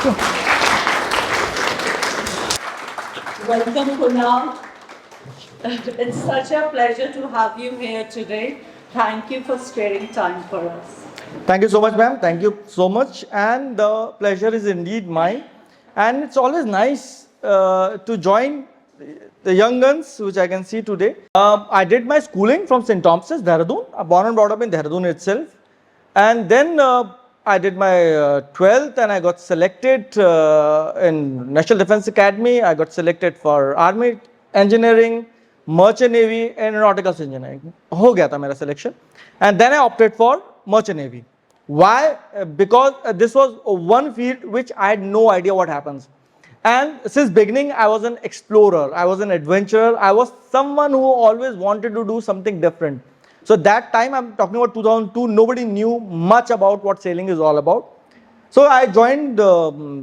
Welcome, Kunal. It's such a pleasure to have you here today. Thank you for sparing time for us. Thank you so much, ma'am. Thank you so much. And the pleasure is indeed mine. And it's always nice to join the young guns, which I can see today. I did my schooling from St. Thomas's, Dehradun. I'm born and brought up in Dehradun itself. And then I did my 12th and I got selected in National Defense Academy. I got selected for Army Engineering, Merchant Navy, and Aeronautical Engineering. हो गया था मेरा selection. And then I opted for Merchant Navy. Why? Because this was one field which I had no idea what happens. And since beginning, I was an explorer. I was an adventurer. I was someone who always wanted to do something different. So that time, I'm talking about 2002, nobody knew much about what sailing is all about. So I joined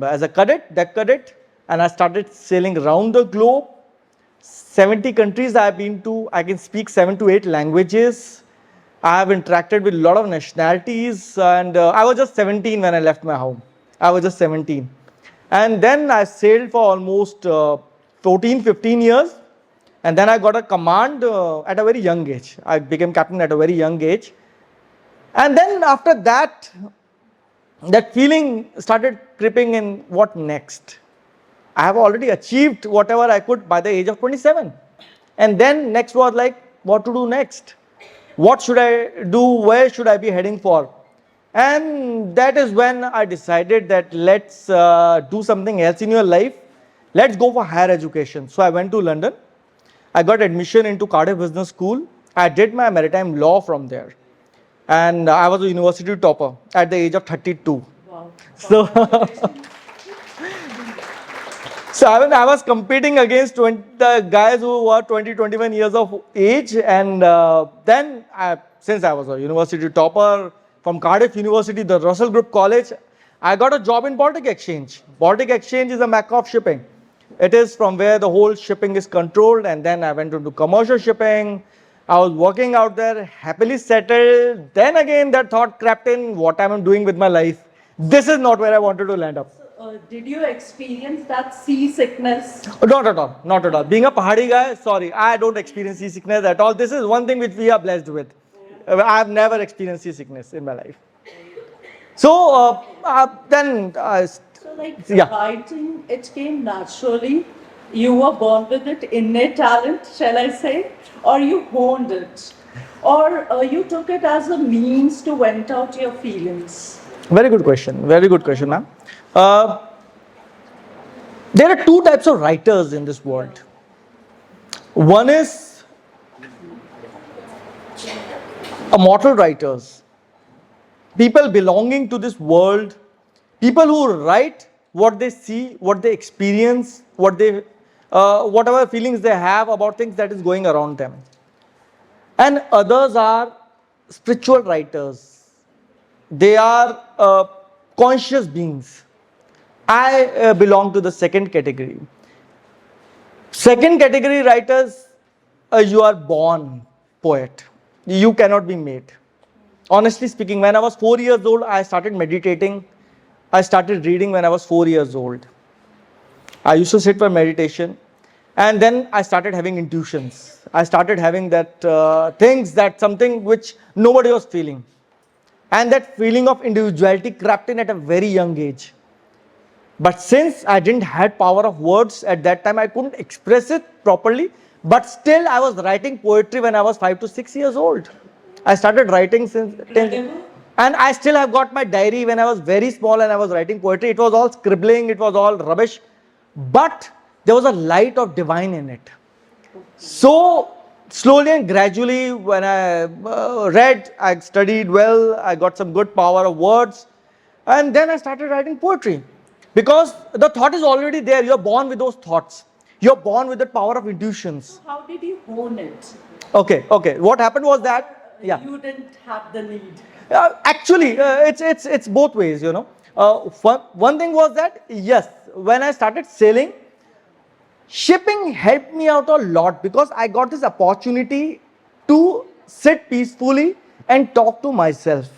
as a cadet, deck cadet, and I started sailing around the globe. 70 countries I've been to. I can speak 7 to 8 languages. I have interacted with a lot of nationalities, and I was just 17 when I left my home. I was just 17. And then I sailed for almost 14, 15 years. And then I got a command at a very young age. I became captain at a very young age. And then after that, that feeling started creeping in, what next? I have already achieved whatever I could by the age of 27. And then next was like, what to do next? What should I do? Where should I be heading for? And that is when I decided that let's do something else in your life. Let's go for higher education. So I went to London. I got admission into Cardiff Business School. I did my maritime law from there. And I was a university topper at the age of 32. Wow. So, so I was competing against the guys who were 20, 21 years of age. And then, since I was a university topper from Cardiff University, the Russell Group College, I got a job in Baltic Exchange. Baltic Exchange is a mecca of shipping. It is from where the whole shipping is controlled, and then I went into commercial shipping. I was working out there, happily settled. Then again, that thought crept in, what am I doing with my life? This is not where I wanted to land up. Did you experience that seasickness? Not at all, not at all. Being a Pahadi guy, sorry, I don't experience seasickness at all. This is one thing which we are blessed with. I've never experienced seasickness in my life. So then So writing, it came naturally. You were born with it, innate talent, shall I say? Or you honed it? Or you took it as a means to vent out your feelings? Very good question. Very good question, ma'am. There are two types of writers in this world. One is immortal writers, people belonging to this world, people who write what they see, what they experience, whatever feelings they have about things that is going around them. And others are spiritual writers. They are conscious beings. I belong to the second category. Second category writers, you are born poet. You cannot be made. Honestly speaking, when I was 4 years old, I started meditating. I started reading when I was 4 years old. I used to sit for meditation. And then I started having intuitions. I started having that something which nobody was feeling. And that feeling of individuality crept in at a very young age. But since I didn't have power of words at that time, I couldn't express it properly. But still, I was writing poetry when I was 5 to 6 years old. I started writing since 10. And I still have got my diary when I was very small and I was writing poetry. It was all scribbling, it was all rubbish. But there was a light of divine in it. So slowly and gradually, when I read, I studied well, I got some good power of words. And then I started writing poetry. Because the thought is already there. You're born with those thoughts. You're born with the power of intuitions. So how did you hone it? Okay. What happened was that, you didn't have the need. Actually, it's both ways, you know. One thing was that, yes, when I started sailing, shipping helped me out a lot because I got this opportunity to sit peacefully and talk to myself.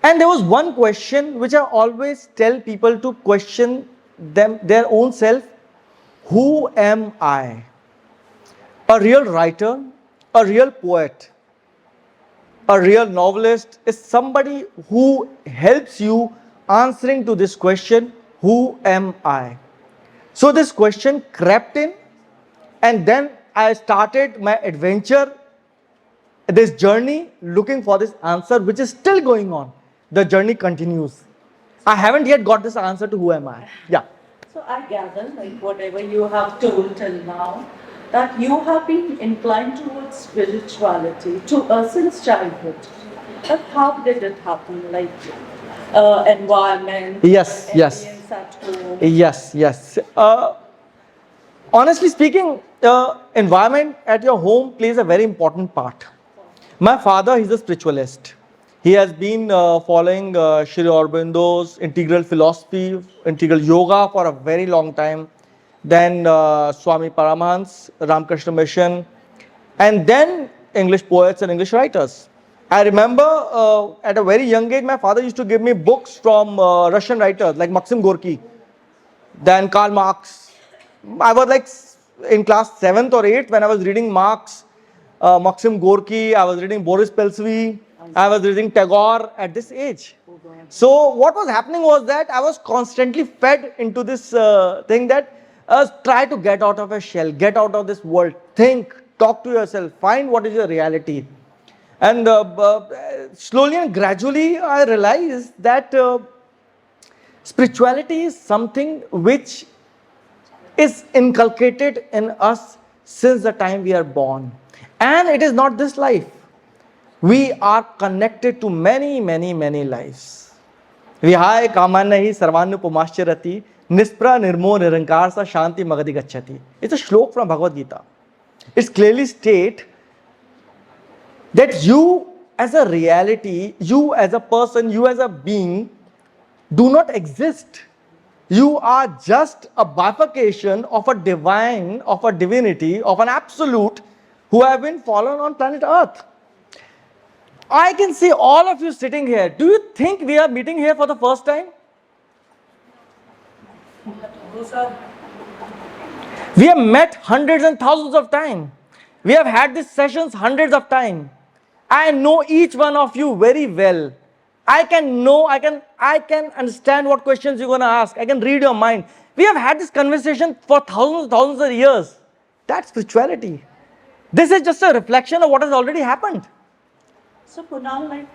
And there was one question which I always tell people to question their own self. Who am I? A real writer, a real poet, a real novelist is somebody who helps you answering to this question, who am I? So this question crept in, and then I started my adventure, this journey looking for this answer, which is still going on. The journey continues. I haven't yet got this answer to who am I. Yeah. So I gather, like whatever you have told till now, that you have been inclined towards spirituality since childhood. But how did it happen? Like environment, Yes, yes. ambience at home. Yes, yes. Honestly speaking, environment at your home plays a very important part. My father, he's a spiritualist. He has been following Sri Aurobindo's integral philosophy, integral yoga for a very long time. Then Swami Paramahans, Ramakrishna Mission, and then English poets and English writers. I remember at a very young age, my father used to give me books from Russian writers like Maxim Gorky, then Karl Marx. I was like in class 7th or 8th when I was reading Marx, Maxim Gorky, I was reading Boris Peltsevy, I was reading Tagore at this age. So what was happening was that I was constantly fed into this thing that try to get out of a shell, get out of this world, think, talk to yourself, find what is your reality. And slowly and gradually I realized that spirituality is something which is inculcated in us since the time we are born. And it is not this life. We are connected to many, many, many lives. Vihaya kamanahi sarvanupumascharati nispra nirmo nirankar sa shanti magadi gacchati. It's a shlok from Bhagavad Gita. It's clearly state that you as a reality, you as a person, you as a being do not exist. You are just a bifurcation of a divine, of a divinity, of an absolute who have been fallen on planet Earth. I can see all of you sitting here. Do you think we are meeting here for the first time? We have met hundreds and thousands of times. We have had these sessions hundreds of times. I know each one of you very well. I can understand what questions you're going to ask. I can read your mind. We have had this conversation for thousands of years. That's spirituality. This is just a reflection of what has already happened. So Kunal, like,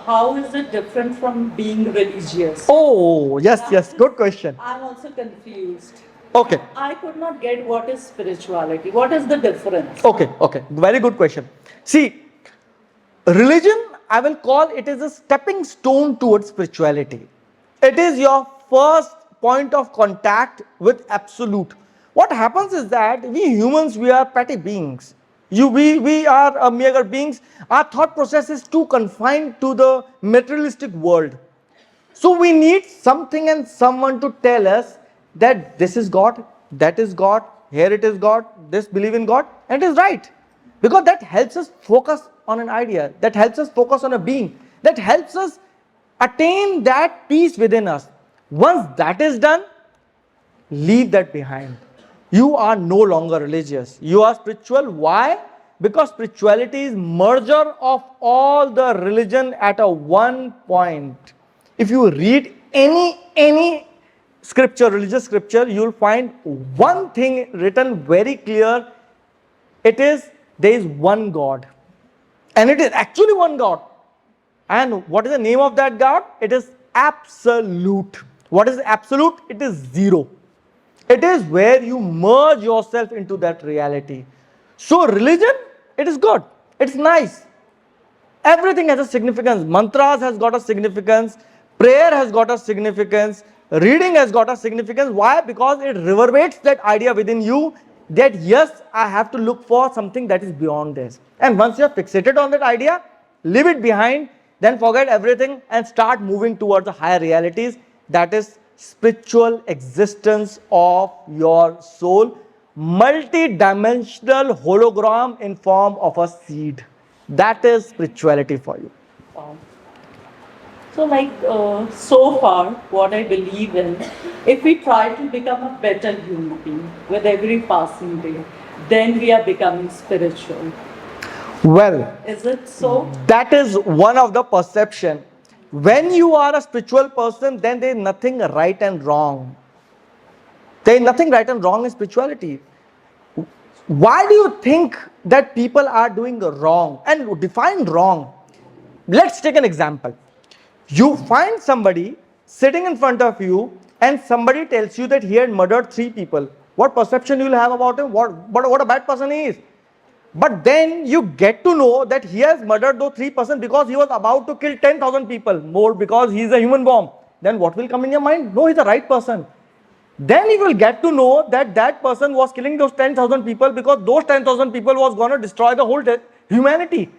how is it different from being religious? Oh, yes, good question. I'm also confused. Okay. I could not get what is spirituality. What is the difference? Okay, very good question. See, religion, I will call it is a stepping stone towards spirituality. It is your first point of contact with absolute. What happens is that we humans, we are petty beings. We are mere beings. Our thought process is too confined to the materialistic world. So we need something and someone to tell us that this is God, that is God, here it is God, this believe in God, and it is right. Because that helps us focus on an idea, that helps us focus on a being, that helps us attain that peace within us. Once that is done, leave that behind. You are no longer religious. You are spiritual. Why? Because spirituality is merger of all the religion at a one point. If you read any scripture, religious scripture, you will find one thing written very clear. It is, there is one God. And it is actually one God. And what is the name of that God? It is absolute. What is absolute? It is zero. It is where you merge yourself into that reality. So religion, it is good. It's nice. Everything has a significance. Mantras has got a significance. Prayer has got a significance. Reading has got a significance. Why? Because it reverberates that idea within you that yes, I have to look for something that is beyond this. And once you are fixated on that idea, leave it behind, then forget everything and start moving towards the higher realities. That is spiritual existence of your soul, multi-dimensional hologram in form of a seed. That is spirituality for you. Wow. So, like, so far, what I believe in, if we try to become a better human being with every passing day, then we are becoming spiritual. Well, Is it so? that is one of the perception. When you are a spiritual person, then there is nothing right and wrong. There is nothing right and wrong in spirituality. Why do you think that people are doing wrong? And define wrong. Let's take an example. You find somebody sitting in front of you and somebody tells you that he had murdered 3 people. What perception you will have about him? What a bad person he is. But then you get to know that he has murdered those 3 persons because he was about to kill 10,000 people more because he is a human bomb. Then what will come in your mind? No, he's the right person. Then you will get to know that that person was killing those 10,000 people because those 10,000 people was going to destroy the whole humanity.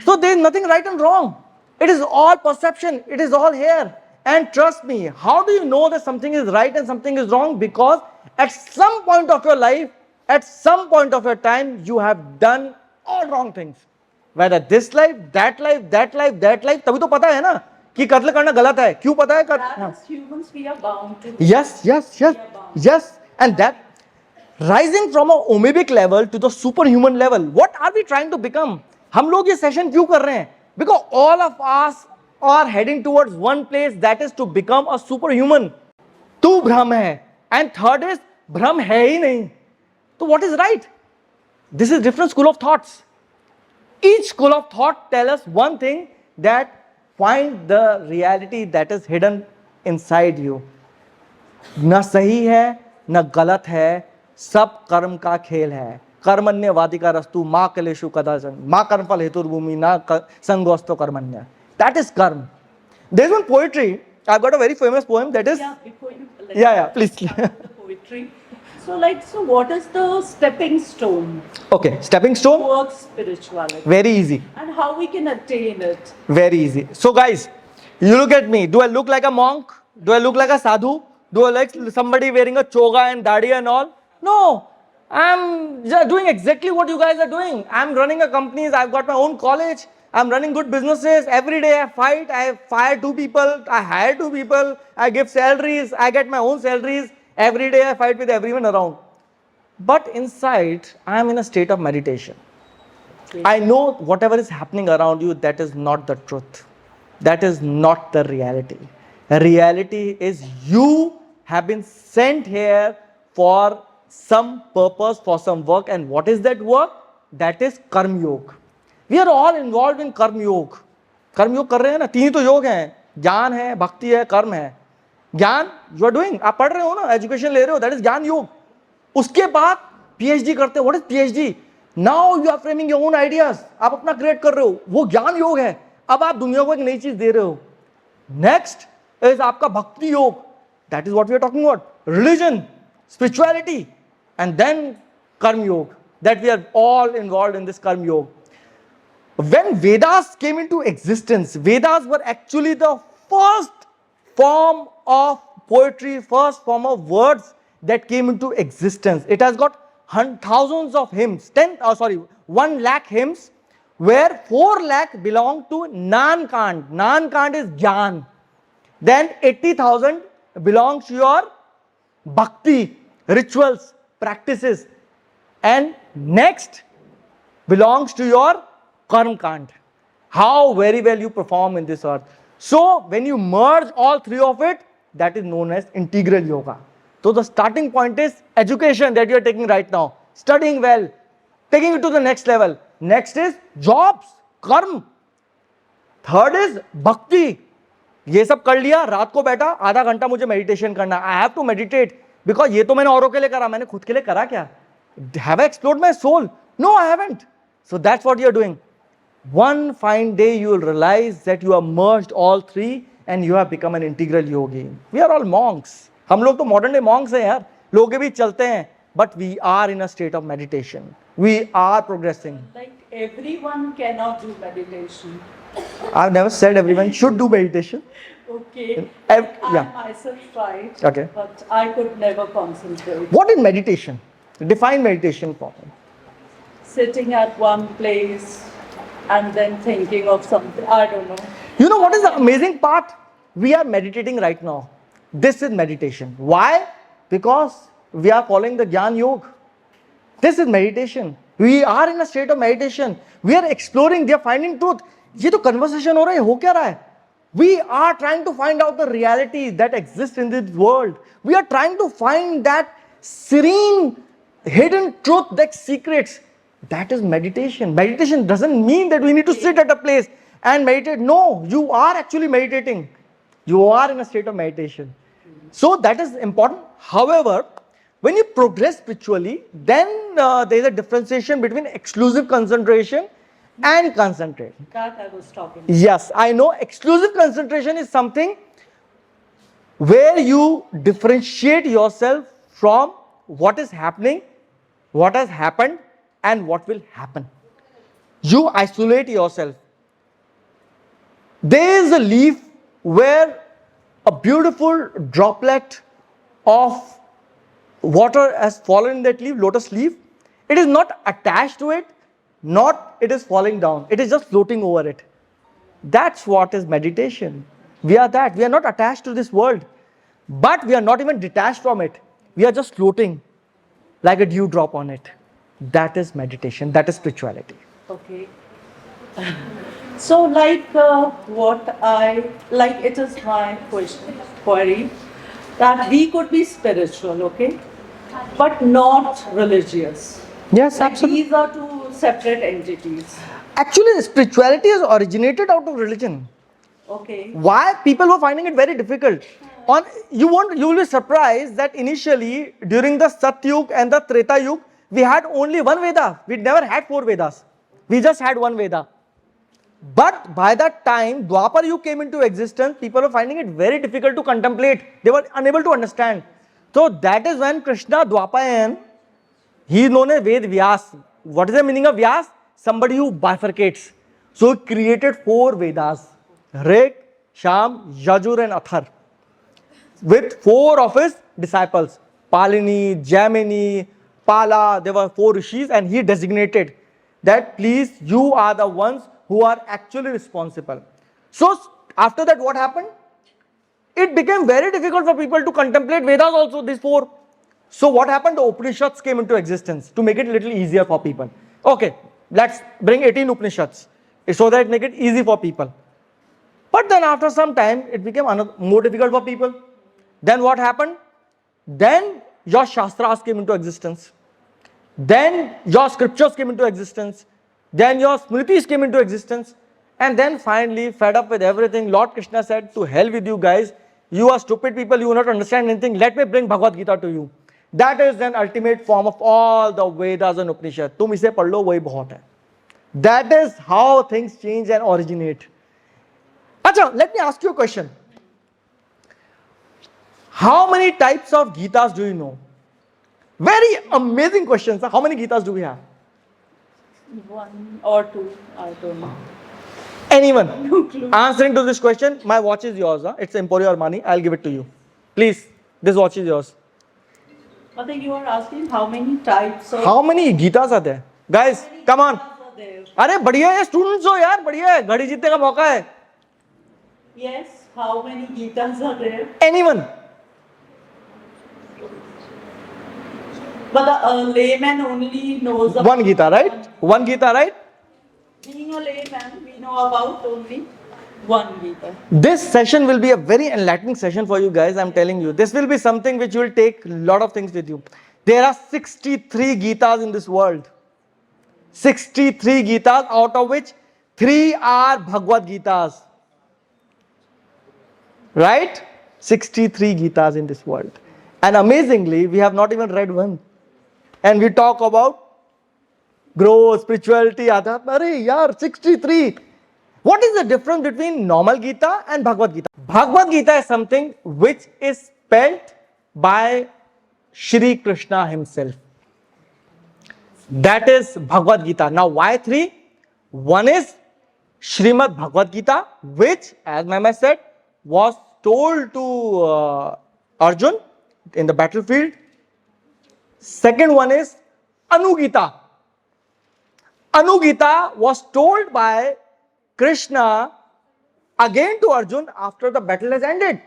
So there is nothing right and wrong. It is all perception. It is all here. And trust me, how do you know that something is right and something is wrong? Because at some point of your life, at some point of your time, you have done all wrong things. Whether this life, that life, that life, that life, तभी तो पता है ना कि कत्ल करना गलत है. क्यों पता है? That as humans, we are bound to. Yes, yes, yes, yes. And that rising from a omebic level to the superhuman level, what are we trying to become? हम लोग ये सेशन क्यों कर रहे हैं? Because all of us are heading towards one place, that is to become a superhuman. तू भ्रम है. And third is भ्रम है ही नहीं. So what is right? This is different school of thoughts. Each school of thought tell us one thing, that find the reality that is hidden inside you. न सही है न गलत है, सब कर्म का खेल है. कर्मण्यवादिका रस्तु माँ कलेशु कदाचन माँ कर्मफल हेतुर्भूमि ना संगोस्तो कर्मण्य. That is karma. There is one poetry. I've got a very famous poem that is. Yeah, before you. Yeah, please. The poetry. So, like, so what is the stepping stone Okay, stepping stone. towards spirituality? Very easy. And how we can attain it? Very easy. So, guys, you look at me. Do I look like a monk? Do I look like a sadhu? Do I like somebody wearing a choga and dadi and all? No. I'm just doing exactly what you guys are doing. I'm running a company. I've got my own college. I'm running good businesses. Every day I fight. I fire 2 people. I hire 2 people. I give salaries. I get my own salaries. Every day I fight with everyone around. But inside, I am in a state of meditation. I know whatever is happening around you, that is not the truth. That is not the reality. Reality is you have been sent here for some purpose, for some work. And what is that work? That is Karma Yoga. We are all involved in Karma Yoga. Karma Yoga कर रहे हैं ना, 3 तो योग हैं, ज्ञान है, भक्ति है, कर्म है. ज्ञान यू आर डूइंग, आप पढ़ रहे हो ना, एजुकेशन ले रहे हो, दैट इज ज्ञान योग. उसके बाद पीएचडी करते हो. What is PhD? Now you are framing your own ideas. आप अपना क्रिएट कर रहे हो, वो ज्ञान योग है. अब आप दुनिया को एक नई चीज दे रहे हो. नेक्स्ट इज आपका bhakti yoga. That is what we are talking about. Religion, spirituality, and then karma yoga. That we are all involved in this karma yoga. When Vedas came into existence, Vedas were actually the first form of poetry, first form of words that came into existence. It has got thousands of hymns, 1 lakh hymns, where 4 lakh belong to Nan Kand. Nan Kand is Gyan. Then 80,000 belongs to your bhakti, rituals, practices. And next belongs to your Karma Kand. How very well you perform in this earth. So when you merge all 3 of it, that is known as integral yoga. So the starting point is education that you are taking right now. Studying well, taking it to the next level. Next is jobs, karma. Third is bhakti. ये सब कर लिया, रात को बैठा आधा घंटा मुझे मेडिटेशन करना. I have to meditate because ये तो मैंने औरों के लिए करा, मैंने खुद के लिए करा क्या? Have I explored my soul? No, I haven't. So that's what you are doing. One fine day you will realize that you have merged all 3 and you have become an integral yogi. We are all monks. हम लोग तो modern day monks हैं यार. लोग के बीच चलते हैं, but we are in a state of meditation. We are progressing. Like everyone cannot do meditation. I've never said everyone should do meditation. Okay. I myself tried. Okay. But I could never concentrate. What is meditation? Define meditation for me. Sitting at one place and then thinking of something. I don't know. You know what is the amazing part? We are meditating right now. This is meditation. Why? Because we are following the Gyan Yoga. This is meditation. We are in a state of meditation. We are exploring, we are finding truth. ये तो conversation हो रहा है, हो क्या रहा है? We are trying to find out the reality that exists in this world. We are trying to find that serene, hidden truth, that secrets. That is meditation. Meditation doesn't mean that we need to sit at a place and meditate. No, you are actually meditating. You are in a state of meditation. So that is important. However, when you progress spiritually, then there is a differentiation between exclusive concentration and concentrate. That I was talking. Yes, I know exclusive concentration is something where you differentiate yourself from what is happening, what has happened, and what will happen. You isolate yourself. There is a leaf where a beautiful droplet of water has fallen in that leaf, lotus leaf. It is not attached to it, not it is falling down. It is just floating over it. That's what is meditation. We are that. We are not attached to this world, but we are not even detached from it. We are just floating like a dewdrop on it. That is meditation. That is spirituality. Okay. So, it is my query, that we could be spiritual, okay, but not religious. Yes, Like absolutely. these are two separate entities. Actually, spirituality has originated out of religion. Okay. Why? People were finding it very difficult. You will be surprised that initially during the Satyug and the Treta Yug, we had only one Veda. We never had 4 Vedas. We just had one Veda. But by that time, Dwapar Yug came into existence. People were finding it very difficult to contemplate. They were unable to understand. So that is when Krishna Dwapayan, he is known as Ved Vyas. What is the meaning of Vyas? Somebody who bifurcates. So he created 4 Vedas. Rig, Sham, Yajur and Athar. With 4 of his disciples. Palini, Jaimini, Pala, there were 4 rishis, and he designated that please, you are the ones who are actually responsible. So after that, what happened? It became very difficult for people to contemplate Vedas also, these 4. So what happened? The Upanishads came into existence to make it a little easier for people. Okay, let's bring 18 Upanishads so that it make it easy for people. But then after some time, it became more difficult for people. Then what happened? Then your Shastras came into existence. Then your scriptures came into existence. Then your Smritis came into existence. And then finally, fed up with everything, Lord Krishna said, to hell with you guys. You are stupid people, you will not understand anything. Let me bring Bhagavad Gita to you. That is an ultimate form of all the Vedas and Upanishads. Tum ise padh lo, wahi bahut hai. That is how things change and originate. Acha, let me ask you a question. How many types of Gitas do you know? Very amazing questions. How many Gitas do we have? 1 or 2, I don't know. Anyone? No clue. Answering to this question, my watch is yours. It's Emporio Armani. I'll give it to you. Please, this watch is yours. I think you are asking how many types of... How many Gitas are there? Guys, come on. Are there? अरे बढ़िया है students हो यार बढ़िया है घड़ी जीतने का मौका है Yes, how many Gitas are there? Anyone? But the layman only knows about One Gita, right? One Gita, right? Being a layman, we know about only one Gita. This session will be a very enlightening session for you guys. I'm telling you, this will be something which will take a lot of things with you. There are 63 Gitas in this world. 63 Gitas, out of which 3 are Bhagavad Gitas. Right? 63 Gitas in this world. And amazingly, we have not even read one. And we talk about growth, spirituality, adhyatma. Arey yaar, 63. What is the difference between normal Gita and Bhagavad Gita? Bhagavad Gita is something which is spelled by Shri Krishna himself. That is Bhagavad Gita. Now why 3? One is Srimad Bhagavad Gita, which, as Mama said, was told to Arjun in the battlefield. Second one is Anugita. Anugita was told by Krishna again to Arjun after the battle has ended.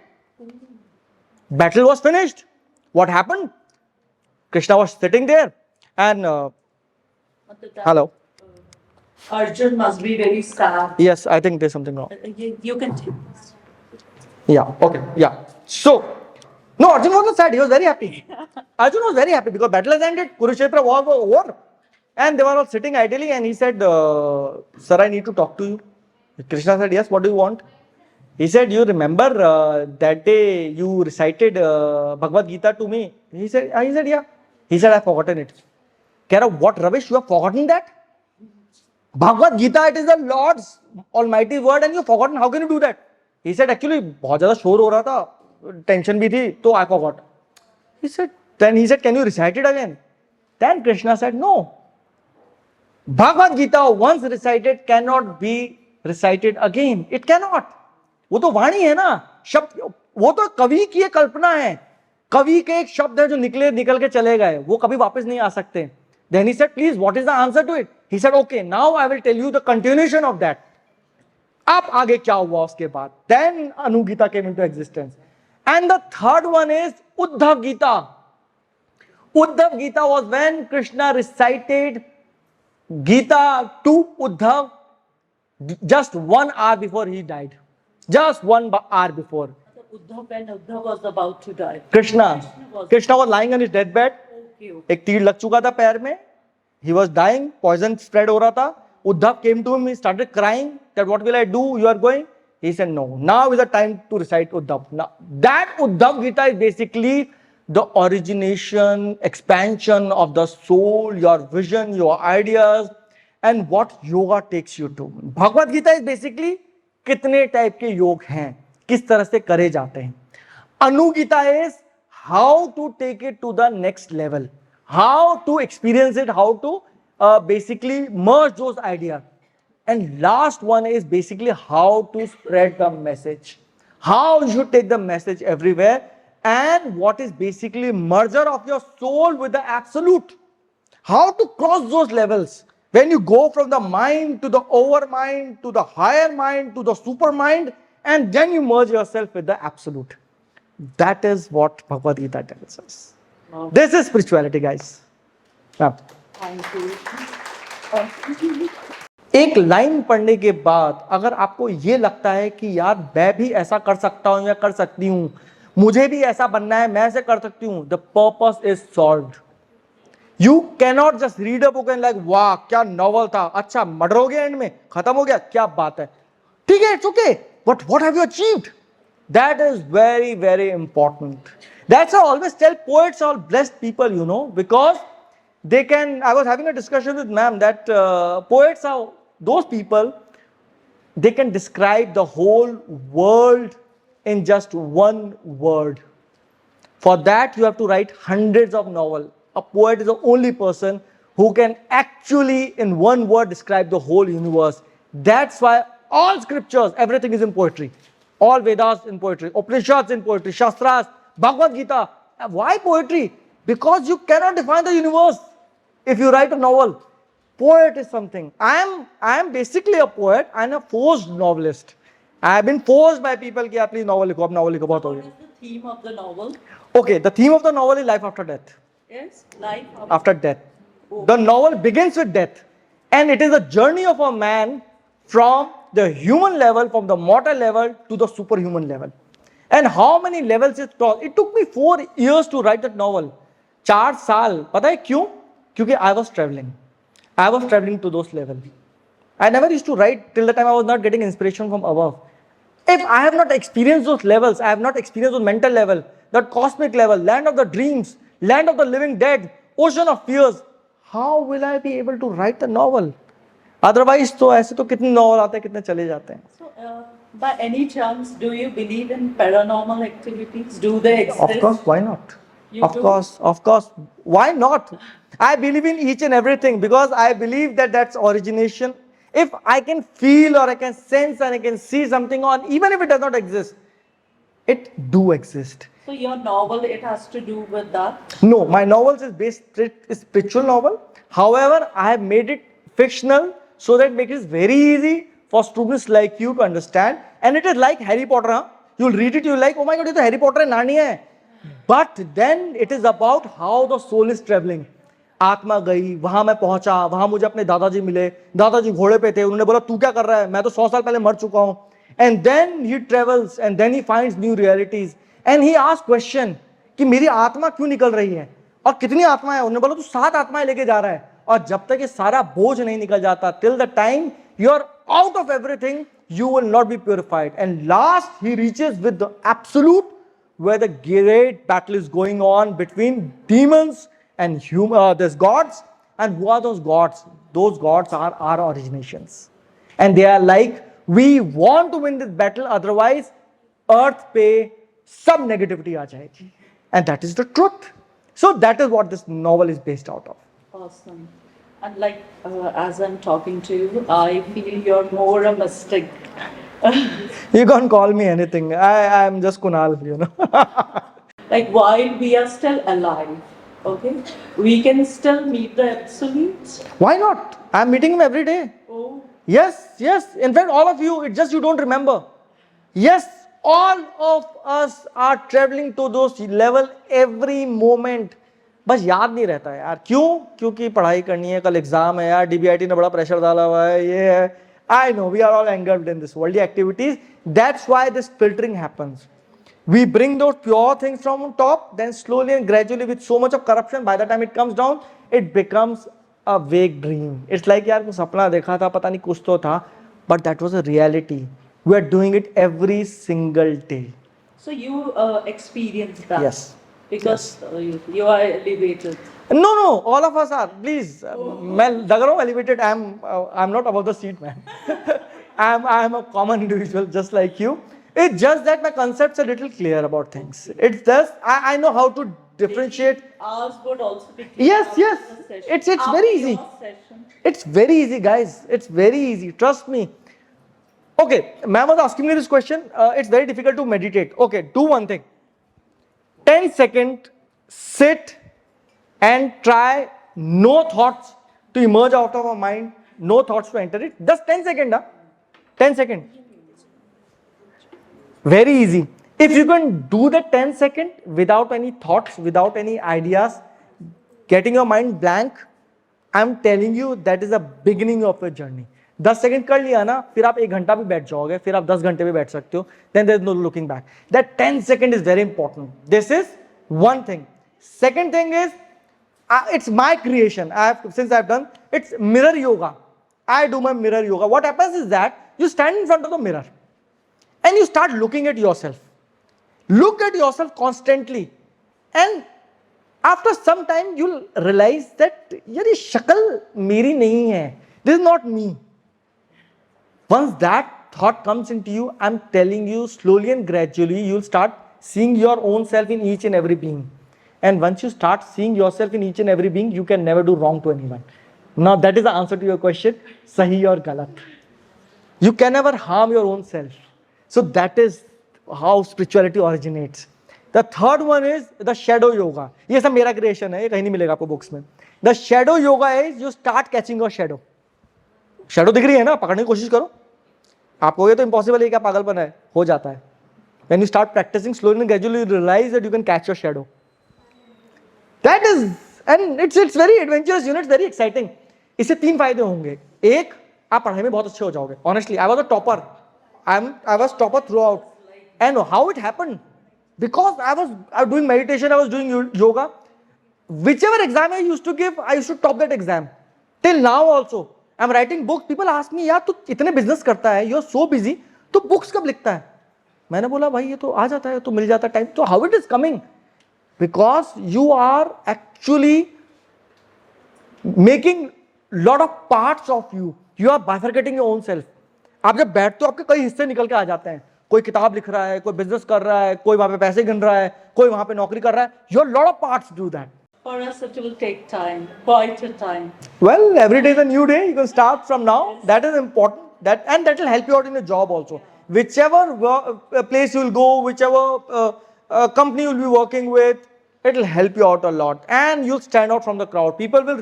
Battle was finished. What happened? Krishna was sitting there and hello. Arjun must be very sad. Yes, I think there's something wrong. You can take this. Yeah, okay, yeah. So, no, Arjun was not sad, he was very happy. Arjun was very happy because battle has ended, Kurukshetra war was over. And they were all sitting idly and he said, Sir, I need to talk to you. Krishna said, yes, what do you want? He said, you remember that day you recited Bhagavad Gita to me? He said, yeah. He said, I've forgotten it. Kera, what rubbish, you have forgotten that? Bhagavad Gita, it is the Lord's almighty word and you've forgotten, how can you do that? He said, actually, बहुत ज़्यादा शोर हो रहा था, tension भी थी, तो I forgot. He said, can you recite it again? Then Krishna said, no. Bhagavad Gita once recited cannot be recited again. It cannot. वो तो वाणी है ना, शब्द, वो तो कवि की एक कल्पना है. कवि के एक शब्द है जो निकल के चले गए, वो कभी वापस नहीं आ सकते. Then he said, please, what is the answer to it? He said, okay, now I will tell you the continuation of that. अब आगे क्या हुआ उसके बाद? Then Anugita came into existence. And the third one is Uddhav Gita. Uddhav Gita was when Krishna recited Gita to Uddhav just 1 hour before he died. Just 1 hour before. Uddhav, when Uddhav was about to die. Krishna was lying on his deathbed. Okay. एक तीर लग चुका था पैर में. He was dying. Poison spread हो रहा था. Uddhav came to him. He started crying that what will I do? You are going. He said no. Now is the time to recite Uddhav. Now that Uddhav Gita is basically the origination, expansion of the soul, your vision, your ideas, and what yoga takes you to. Bhagavad Gita is basically कितने type के योग हैं, किस तरह से करे जाते हैं. Anugita is how to take it to the next level, how to experience it, how to basically merge those ideas. And last one is basically how to spread the message, how you should take the message everywhere, and what is basically merger of your soul with the absolute, how to cross those levels. When you go from the mind to the overmind, to the higher mind, to the super mind, and then you merge yourself with the absolute. That is what Bhagavad Gita tells us. Wow. This is spirituality, guys. Yeah. Thank you. एक line पढ़ने के बाद अगर आपको ये लगता है कि यार मैं भी ऐसा कर सकता हूं या कर सकती हूं, मुझे भी ऐसा बनना है, मैं ऐसे कर सकती हूं, the purpose is solved. You cannot just read a book and like, वाह क्या नॉवल था, अच्छा मर्डर हो गया एंड में, खत्म हो गया, क्या बात है, ठीक है, it's okay, but what have you achieved? That is very, very important. That's why I always tell poets are blessed people, you know, because they can, I was having a discussion with ma'am that poets are those people, they can describe the whole world in just one word. For that you have to write hundreds of novels. A poet is the only person who can actually in one word describe the whole universe. That's why all scriptures, everything is in poetry. All Vedas in poetry, Upanishads in poetry, Shastras, Bhagavad Gita. Why poetry? Because you cannot define the universe if you write a novel. Poet is something. I am basically a poet and a forced novelist. I have been forced by people कि please novel लिखो, अब novel लिखो, बहुत हो गया. What is the theme of the novel? Okay, the theme of the novel is life after death. Yes, life After death. The novel begins with death, and it is a journey of a man from the human level, from the mortal level to the superhuman level. And how many levels it crossed? It took me 4 years to write that novel. 4 साल. पता है क्यों? क्योंकि I was traveling. I was traveling to those levels. I never used to write till the time I was not getting inspiration from above. If I have not experienced those levels, I have not experienced those mental level, that cosmic level, land of the dreams, land of the living dead, ocean of fears, how will I be able to write the novel? Otherwise, तो ऐसे तो कितने novel आते हैं, कितने चले जाते हैं. So, by any chance, do you believe in paranormal activities? Do they exist? Of course, why not? You Of do? course, why not? I believe in each and everything because I believe that that's origination. If I can feel or I can sense and I can see something on, even if it does not exist, it do exist. So your novel, it has to do with that? No, my novels is spiritual novel. However, I have made it fictional so that it makes it very easy for students like you to understand And it is like Harry Potter, huh? You'll read it, you'll like, oh my god, ये तो Harry Potter है, नानी है. But then it is about how the soul is traveling. आत्मा गई, वहां मैं पहुंचा, वहां मुझे अपने दादाजी मिले, दादाजी घोड़े पे थे, उन्होंने बोला तू क्या कर रहा है, मैं तो 100 साल पहले मर चुका हूं. And then he travels and then he finds new realities and he asks question कि मेरी आत्मा क्यों निकल रही है और कितनी आत्माएं हैं. उन्होंने बोला तू 7 आत्माएं लेके जा रहा है और जब तक ये सारा बोझ नहीं निकल जाता, till the time you are out of everything, you will not be purified. And last he reaches with the absolute, where the great battle is going on between demons and there's gods. And who are those gods? Those gods are our originations. And they are like, we want to win this battle, otherwise earth पे सब negativity आ जाएगी. And that is the truth. So that is what this novel is based out of. Awesome. And like, as I'm talking to you, I feel you're more a mystic. You can't call me anything. I am just Kunal, you know. Like, while we are still alive, okay, we can still meet the absolute. Why not? I'm meeting him every day. Oh, Yes, yes. In fact, all of you, it's just you don't remember. Yes, all of us are traveling to those level every moment. बस याद नहीं रहता है यार. क्यों? क्योंकि पढ़ाई करनी है, कल एग्जाम है यार, डीबीआईटी ने बड़ा प्रेशर डाला हुआ है, ये है. I know we are all engulfed in this worldly activities. That's why this filtering happens. We bring those pure things from top, then slowly and gradually, with so much of corruption, by the time it comes down, it becomes a vague dream. It's like यार कुछ सपना देखा था, पता नहीं कुछ तो था, but that was a reality. We are doing it every single day. so you experience that. Yes. Because you are elevated. No, all of us are. Please, मैं लग रहा हूँ elevated. I'm not above the seat, man. I'm a common individual, just like you. It's just that my concepts are a little clear about things. It's just I know how to differentiate. Ours would also be clear Yes, after yes. the session. It's After very easy. your session. It's very easy, guys. It's very easy. Trust me. Okay, ma'am was asking me this question. It's very difficult to meditate. Okay, do one thing. 10 seconds, sit and try no thoughts to emerge out of our mind, no thoughts to enter it. Just 10 seconds, huh? 10 seconds. Very easy. If you can do the 10 seconds without any thoughts, without any ideas, getting your mind blank, I'm telling you that is the beginning of your journey. 10 second कर लिया ना, फिर आप 1 घंटा भी बैठ जाओगे, फिर आप 10 घंटे भी बैठ सकते हो. Then there is no looking back. That 10 second is very important. This is one thing. Second thing is, it's my creation. Since I've done, it's mirror yoga. I do my mirror yoga. What happens is that you stand in front of the mirror and you start looking at yourself. Look at yourself constantly, and after some time you'll realize that यार ये शक्ल मेरी नहीं है. This is not me. Once that thought comes into you, I'm telling you, slowly and gradually you'll start seeing your own self in each and every being. And once you start seeing yourself in each and every being, you can never do wrong to anyone. Now that is the answer to your question, sahi or galat. You can never harm your own self. So that is how spirituality originates. The third one is the shadow yoga. ये सब मेरा creation है, ये कहीं नहीं मिलेगा आपको books में. The shadow yoga is you start catching your shadow. Shadow दिख रही है ना, पकड़ने की कोशिश करो. आपको ये तो impossible है, क्या पागलपन है, हो जाता है. When you start practicing slowly and gradually, you realize that you can catch your shadow. That is, and it's very adventurous, you know, it's very exciting. इससे 3 फायदे होंगे. एक, आप पढ़ाई में बहुत अच्छे हो जाओगे. Honestly, I was a topper. I was topper throughout. And how it happened? Because I was doing meditation, I was doing yoga. Whichever exam I used to give, I used to top that exam. Till now also, I'm writing books. People ask me, यार तू इतने business करता है, you're so busy, तो books कब लिखता है? मैंने बोला भाई ये तो आ जाता है, तो मिल जाता है time. So how it is coming? Because you are actually making lot of parts of you. You are bifurcating your own self. आप जब बैठते हो आपके कई हिस्से निकल के आ जाते हैं. कोई किताब लिख रहा है, कोई बिजनेस कर रहा है, कोई वहां पे पैसे गिन रहा है, कोई वहां पे नौकरी कर रहा है. Your lot of parts do that. For us, it will take time, quite a time. Well, every day is a new day. You can start from now. That is important. That will help you out in your job also. Whichever place you will go, whichever company you will be working with, it will help you out a lot, and you'll stand out from the crowd. People will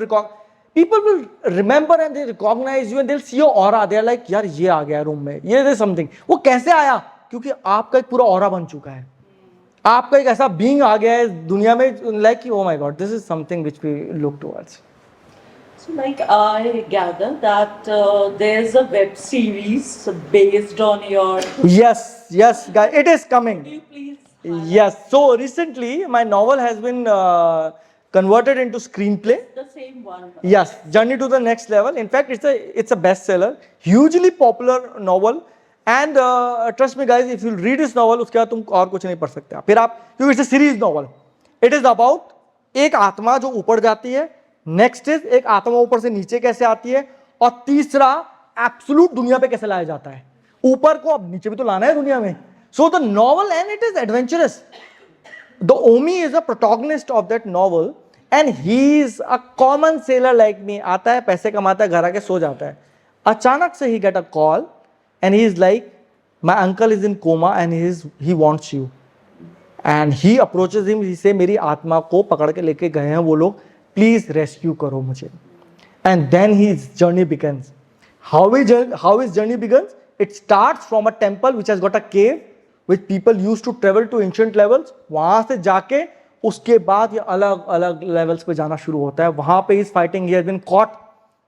people will remember and they recognize you and they'll see your aura. They're like, यार ये आ गया room में, ये is something. वो कैसे आया? क्योंकि आपका एक पूरा aura बन चुका है. आपका एक ऐसा being आ गया है दुनिया में, like, oh my God, this is something which we look towards. So, like, I gather that there's a web series based on your. Yes, guys, it is coming. Could you please? Yes. So recently, my novel has been converted into screenplay. The same one. Yes, Journey to the Next Level. In fact, it's a bestseller, hugely popular novel. And trust me, guys, if you read this novel, उसके बाद तुम और कुछ नहीं पढ़ सकते. फिर आप, क्योंकि it's a series novel. It is about एक आत्मा जो ऊपर जाती है. Next is एक आत्मा ऊपर से नीचे कैसे आती है. और तीसरा एब्सोल्यूट दुनिया पे कैसे लाया जाता है. ऊपर को अब नीचे भी तो लाना है दुनिया में. So the novel, and it is adventurous. The Omi is a protagonist of that novel, and he is a common sailor like me. आता है, पैसे कमाता है, घर आके सो जाता है. अचानक से he get a call, and he is like, my uncle is in coma and he wants you. And he approaches him. He say, मेरी आत्मा को पकड़ के लेके गए हैं वो लोग. Please rescue करो मुझे. And then his journey begins. How his journey begins? It starts from a temple which has got a cave, which people used to travel to ancient levels. वहाँ से जाके उसके बाद ये अलग अलग levels पे जाना शुरू होता है. वहाँ पे इस fighting, he has been caught.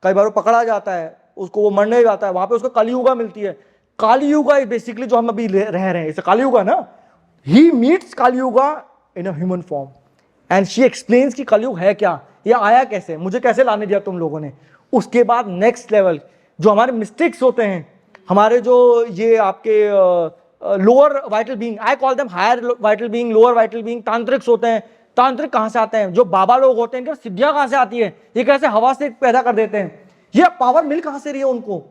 कई बार वो पकड़ा जाता है, उसको वो मरने जाता है. वहाँ पे उसको कलियुगा मिलती है. कलियुगा is basically जो हम अभी रह रहे हैं, इसे कलियुगा ना. He meets Kaliyuga in a human form, and she explains कि कलियुग है क्या, ये आया कैसे, मुझे कैसे लाने दिया तुम लोगों ने. उसके बाद next level जो हमारे मिस्टेक्स होते हैं, हमारे जो ये आपके lower vital being, I call them higher vital being, lower vital being, तांत्रिक्स होते हैं. तांत्रिक कहाँ से आते हैं? जो बाबा लोग होते हैं, इनके सिद्धियां कहाँ से आती है? ये कैसे हवा से पैदा कर देते हैं? ये पावर मिल कहाँ से रही है उनको?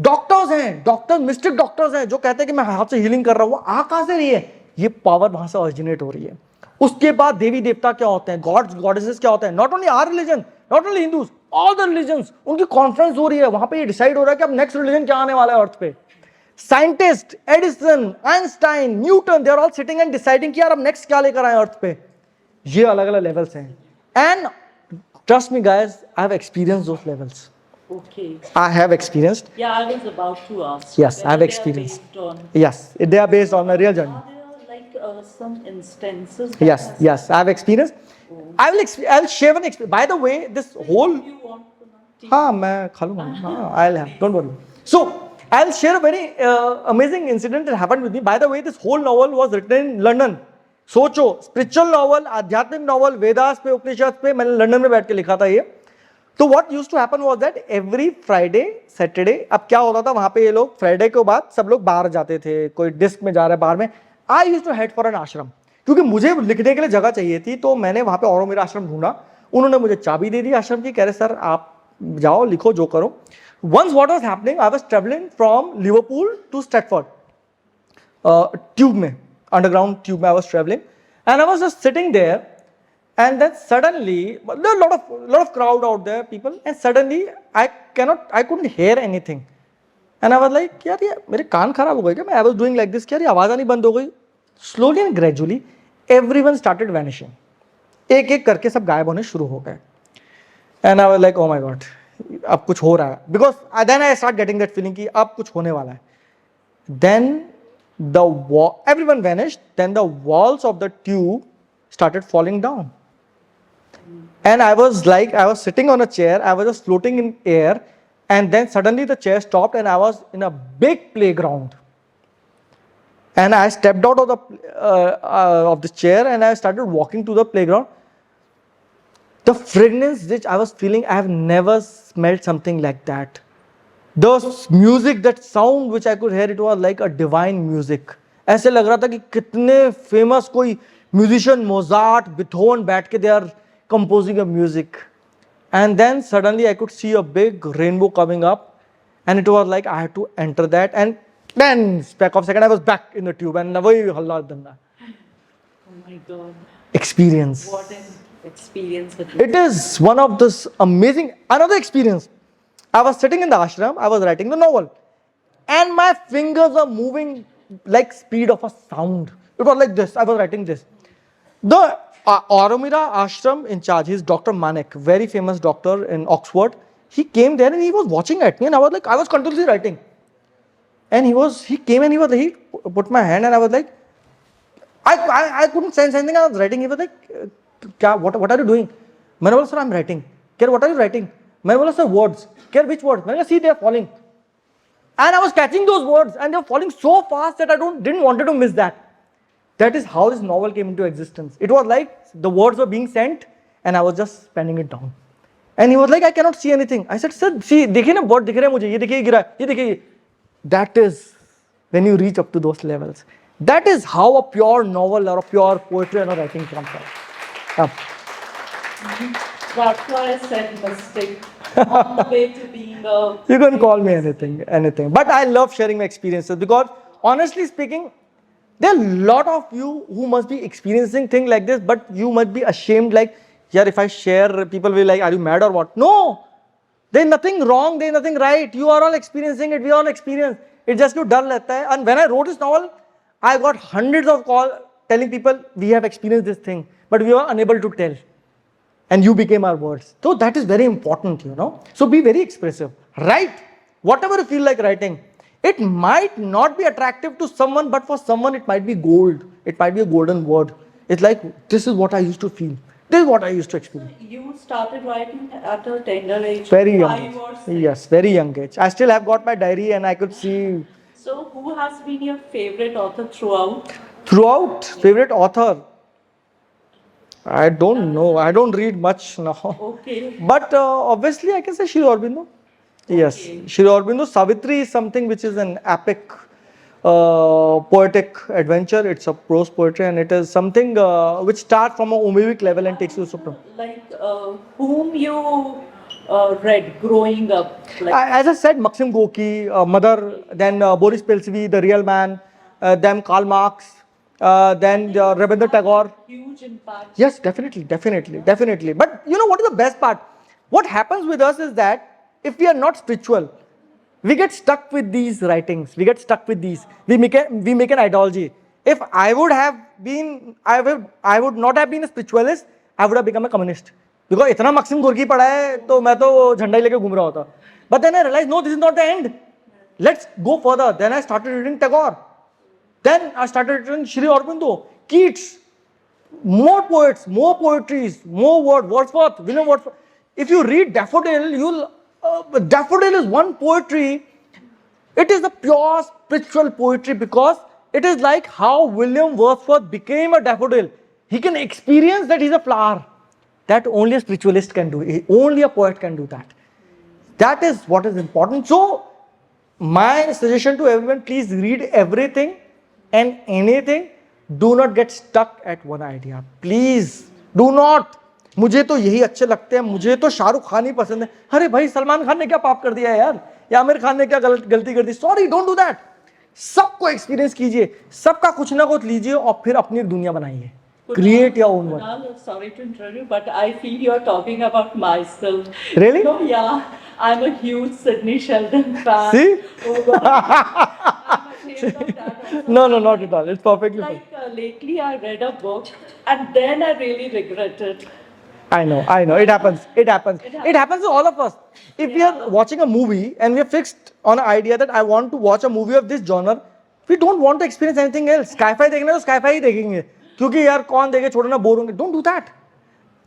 डॉक्टर्स हैं, डॉक्टर मिस्टिक डॉक्टर्स हैं जो कहते हैं कि मैं हाथ से हीलिंग कर रहा हूँ. आ कहाँ से रही है? ये पावर वहां से ओरिजिनेट हो रही है. उसके बाद देवी देवता क्या होते हैं, गॉड्स गॉडेसेस क्या होते हैं. Not only our religion, not only Hindus, all the religions, उनकी कॉन्फ्रेंस हो रही है. वहां पे ये डिसाइड हो रहा है कि अब नेक्स्ट रिलीजन क्या आने वाला है अर्थ पे. Scientist Edison, Einstein, Newton, they are all sitting and deciding कि यार अब नेक्स्ट क्या लेकर आए अर्थ पे. ये अलग अलग लेवल्स हैं. And trust me guys, I have experienced those levels. Okay. I have experienced. Yeah, I was about to ask. Yes, I have whether they are experienced. based on- Yes, they are based on a real journey. Are there like some instances? Yes, I have experienced. I will share one experience. By the way, this whole. You want to know? हाँ, मैं खा लूँगा. हाँ, I'll have. Don't worry. So I'll share a very amazing incident that happened with me. By the way, this whole novel was written in London. सोचो, spiritual novel, आध्यात्मिक novel, Vedas पे, उपनिषद पे, मैंने लंदन में बैठ के लिखा था ये. तो what used to happen was that every Friday, Saturday, अब क्या होता था वहाँ पे, ये लोग फ्राइडे के बाद सब लोग बाहर जाते थे, कोई डिस्क में जा रहा है बाहर में. I used to head for an ashram, क्योंकि मुझे लिखने के लिए जगह चाहिए थी. तो मैंने वहाँ पे और मेरा आश्रम ढूंढा. उन्होंने मुझे चाबी दे दी आश्रम की, कह रहे सर आप जाओ, लिखो जो करो. Once what was happening, I was traveling from Liverpool to Stratford, tube में, अंडरग्राउंड ट्यूब में I was traveling, and I was just sitting there. And then suddenly, there are a lot of crowd out there, people, and suddenly I couldn't hear anything. And I was like, यार ये मेरे कान खराब हो गए क्या? मैं I was doing like this, क्या ये आवाज़ आनी बंद हो गई? Slowly and gradually, everyone started vanishing. एक एक करके सब गायब होने शुरू हो गए. And I was like, oh my God, अब कुछ हो रहा है. Because then I start getting that feeling कि अब कुछ होने वाला है. Then everyone vanished. Then the walls of the tube started falling down. And I was sitting on a chair, I was just floating in air, and then suddenly the chair stopped and I was in a big playground. And I stepped out of the chair and I started walking to the playground. The fragrance which I was feeling, I have never smelled something like that. The music, that sound which I could hear, it was like a divine music. ऐसे लग रहा था कि कितने famous कोई musician, Mozart, Beethoven बैठ के they are composing a music. And then suddenly I could see a big rainbow coming up, and it was like I had to enter that, and then speck of second I was back in the tube, and वही हल्ला धंधा. Oh my God. Experience. What an experience that It is one of this amazing, another experience. I was sitting in the ashram, I was writing the novel, and my fingers were moving like speed of a sound. It was like this, I was writing this. Auromeira Ashram in charge. He's Dr. Manek, very famous doctor in Oxford. He came there and he was watching at me, and I was like, I was continuously writing. And he came and he put my hand, and I was like, I couldn't sense anything. I was writing. He was like, what are you doing? मैंने बोला, sir, I'm writing. Kya, what are you writing? मैंने बोला, sir, words. Kya, which words? मैंने कहा, see, they are falling. And I was catching those words, and they were falling so fast that I didn't wanted to miss that. That is how this novel came into existence. It was like the words were being sent, and I was just penning it down. And he was like, I cannot see anything. I said, sir, see, देखिए ना word दिख रहे हैं मुझे, ये देखिए गिरा, ये देखिए. That is when you reach up to those levels. That is how a pure novel or a pure poetry or writing comes out. That's why I said mistake on the way to being a. You can call me anything. But I love sharing my experiences because, honestly speaking, there are a lot of you who must be experiencing things like this, but you must be ashamed. Like, yeah, if I share, people will be like, "Are you mad or what?" No, there's nothing wrong. There's nothing right. You are all experiencing it. We all experience. It's just too dull रहता है. And when I wrote this novel, I got hundreds of calls telling people we have experienced this thing, but we were unable to tell. And you became our words. So that is very important, you know. So be very expressive. Write whatever you feel like writing. It might not be attractive to someone, but for someone it might be gold. It might be a golden word. It's like, this is what I used to feel. This is what I used to experience. You started writing at a tender age. Very young. 5 or 6. Yes, very young age. I still have got my diary and I could see. So who has been your favorite author throughout? Throughout, favorite author? I don't know. I don't read much now. Okay. But obviously, I can say Shri Aurobindo. Yes, Shri Aurobindo. Savitri is something which is an epic, poetic adventure. It's a prose poetry, and it is something which starts from a homivic level and takes you to supreme. Like whom you read growing up? Like, As I said, Maxim Gorky, Mother, then Boris Pelsivi, The Real Man, then Karl Marx, then Rabindranath Tagore. huge impact. Yes, definitely. But you know what is the best part? What happens with us is that if we are not spiritual, we get stuck with these writings. We get stuck with these. We make an ideology. If I would not have been a spiritualist, I would have become a communist. Because इतना Maxim Gorky पढ़ा है, तो मैं तो झंडा ही लेके घूम रहा होता. But then I realized, no, this is not the end. Let's go further. Then I started reading Tagore. Then I started reading Shri Aurobindo, Keats, more poets, more poetries, more Wordsworth, William Wordsworth. If you read Daffodil, Daffodil is one poetry. It is a pure spiritual poetry because it is like how William Wordsworth became a daffodil. He can experience that he's a flower. That only a spiritualist can do. Only a poet can do that. That is what is important. So, my suggestion to everyone, please read everything and anything. Do not get stuck at one idea. Please, do not. मुझे तो यही अच्छे लगते हैं, मुझे तो शाहरुख खान ही पसंद है. अरे भाई, सलमान खान ने क्या पाप कर दिया है यार, या आमिर खान ने क्या गलती कर दी. Sorry, don't do that. सबको एक्सपीरियंस कीजिए, सबका कुछ ना कुछ लीजिए और फिर अपनी दुनिया बनाइए. Create your own one. Kunal, sorry to interrupt you, but I feel you're talking about myself. Really? No, yeah. I'm a huge Sydney Sheldon fan. See? Oh God. I'm ashamed of that also. No, not at all. It's perfectly fine. Like lately I read a book and then I really regretted. I know. It happens. It happens to all of us. If we are watching a movie and we are fixed on an idea that I want to watch a movie of this genre, we don't want to experience anything else. Sci-fi देखना है तो sci-fi ही देखेंगे. क्योंकि यार कौन देखे छोड़ना bore होंगे. Don't do that.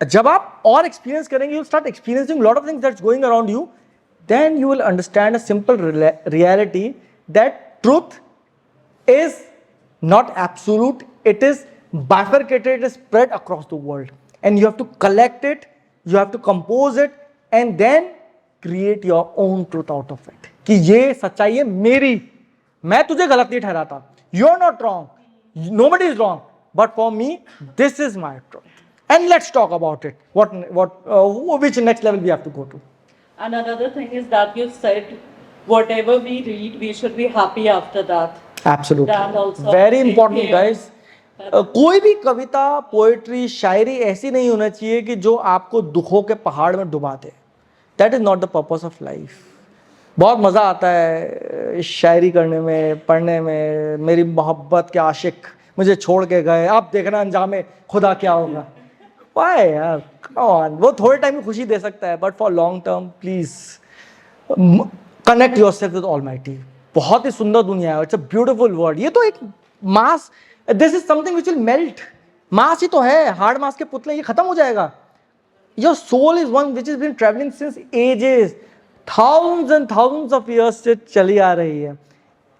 जब आप और experience करेंगे, you'll start experiencing a lot of things that's going around you. Then you will understand a simple reality that truth is not absolute. It is bifurcated. It is spread across the world. And you have to collect it, you have to compose it, and then create your own truth out of it. कि ये सच्चाई है मेरी, मैं तुझे गलत नहीं ठहराता. You're not wrong, nobody is wrong, but for me, this is my truth. And let's talk about it. Which next level we have to go to. And another thing is that you said, whatever we read, we should be happy after that. Absolutely. That also Very take important, care. guys. कोई भी कविता, poetry, शायरी ऐसी नहीं होना चाहिए कि जो आपको दुखों के पहाड़ में डुबा दे. That is not the purpose of life. बहुत मज़ा आता है इस शायरी करने में, पढ़ने में. मेरी मोहब्बत के आशिक मुझे छोड़ के गए, अब देखना अंजाम खुदा क्या होगा. Why यार? Come on, वो थोड़े टाइम में खुशी दे सकता है, but for long term, please connect yourself with Almighty. बहुत ही सुंदर दुनिया है. It's a beautiful world. ये तो एक मास, this is something which will melt. मास ही तो है, हार्ड मास के पुतले, ये खत्म हो जाएगा. Your soul is one which has been traveling since ages, thousands and thousands of years से चली आ रही है.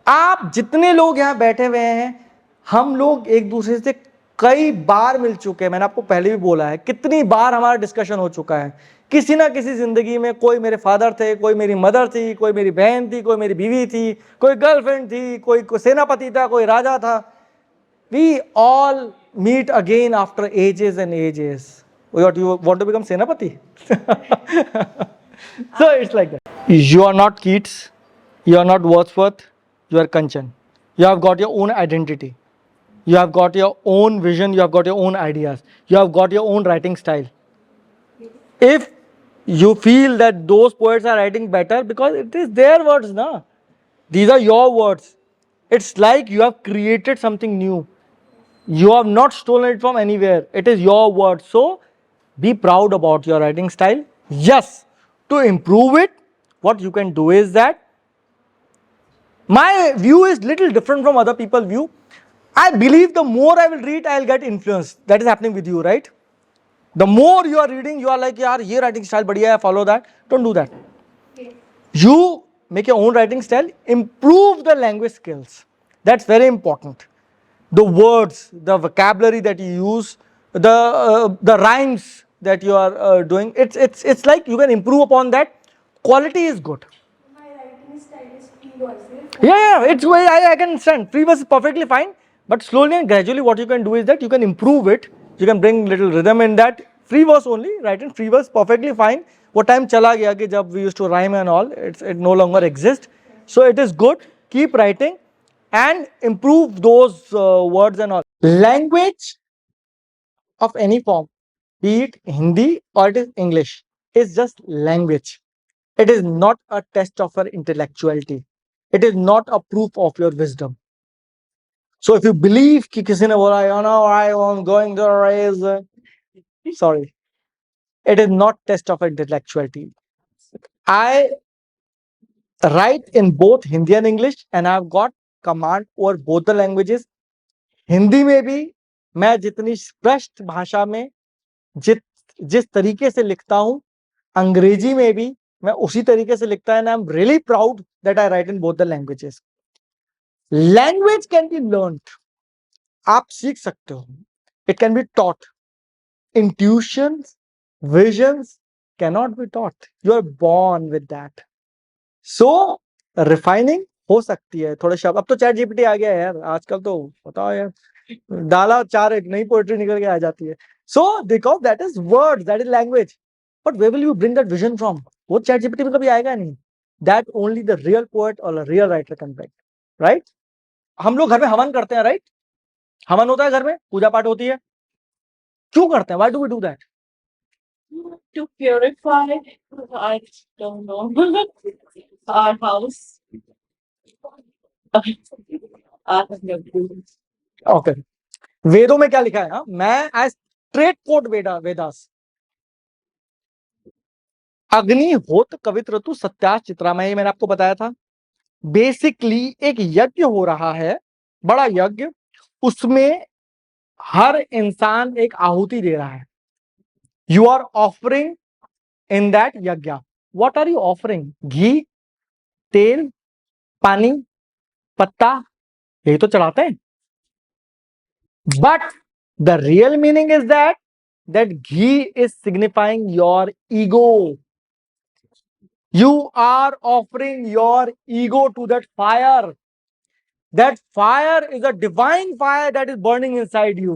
आप जितने लोग यहाँ बैठे हुए हैं, हम लोग एक दूसरे से कई बार मिल चुके हैं. मैंने आपको पहले भी बोला है, कितनी बार हमारा डिस्कशन हो चुका है. किसी ना किसी जिंदगी में कोई मेरे फादर थे, कोई मेरी मदर थी, कोई मेरी बहन थी, कोई मेरी बीवी थी, कोई गर्लफ्रेंड थी, कोई सेनापति था, कोई राजा था. We all meet again after ages and ages. What, you want to become Senapati? So it's like that. You are not Keats, you are not Wordsworth, you are Kanchan. You have got your own identity. You have got your own vision, you have got your own ideas. You have got your own writing style. If you feel that those poets are writing better, because it is their words, na? These are your words. It's like you have created something new. You have not stolen it from anywhere. It is your word. So be proud about your writing style. Yes, to improve it, what you can do is that my view is little different from other people's view. I believe the more I will read, I will get influenced. That is happening with you, right? The more you are reading, you are like, yaar, ye writing style badhiya hai, follow that. Don't do that. You make your own writing style, improve the language skills. That's very important. The words, the vocabulary that you use, the rhymes that you are doing, it's like you can improve upon that. Quality is good. My writing style is free verses. Yeah, it's I can understand. Free verse is perfectly fine, but slowly and gradually, what you can do is that you can improve it. You can bring little rhythm in that. Free verse only, write in free verse, perfectly fine. What time chala gaya कि जब we used to rhyme and all, it no longer exists. So it is good. Keep writing and improve those words and all. Language of any form, be it Hindi or it is English, is just language. It is not a test of your intellectuality. It is not a proof of your wisdom. So if you believe कि किसी ने बोला, you know, I am going to raise, sorry, it is not test of intellectuality. I write in both Hindi and English, and I've got command over both the languages. Hindi में भी मैं जितनी स्पष्ट भाषा में जिस तरीके से लिखता हूं, अंग्रेजी में भी मैं उसी तरीके से लिखता है. And I am really proud that I write in both the languages. Language can be learned. आप सीख सकते हो. It can be taught. Intuitions, visions cannot be taught. You are born with that. So refining हो सकती है थोड़े शब्द. अब तो चैट जीपीटी आ गया है यार आजकल, तो बताओ यार, डाला चार एक नई पोएट्री निकल के आ जाती है. सो देखो, that is words, that is language. But where will you bring that vision from? वो चैट जीपीटी में कभी आएगा नहीं. That only the real poet और real writer can bring. Right? हम लोग घर में हवन करते हैं, राइट? हवन होता है घर में, पूजा पाठ होती है. क्यों करते हैं? Why do we do that? To purify, I don't know, our house. I have no clue. Okay. वेदों में क्या लिखा है? मैं आई स्ट्रेट कोट वेदास. अग्नि होत कवित ऋतु सत्या चित्रामय, मैंने आपको बताया था. बेसिकली एक यज्ञ हो रहा है, बड़ा यज्ञ. उसमें हर इंसान एक आहुति दे रहा है. You are offering in that yagya. What are you offering? घी, तेल, पानी, पत्ता, यही तो चढ़ाते हैं. But the real meaning is that ghee is signifying your ego. You are offering your ego to that fire. That fire is a divine fire that is burning inside you.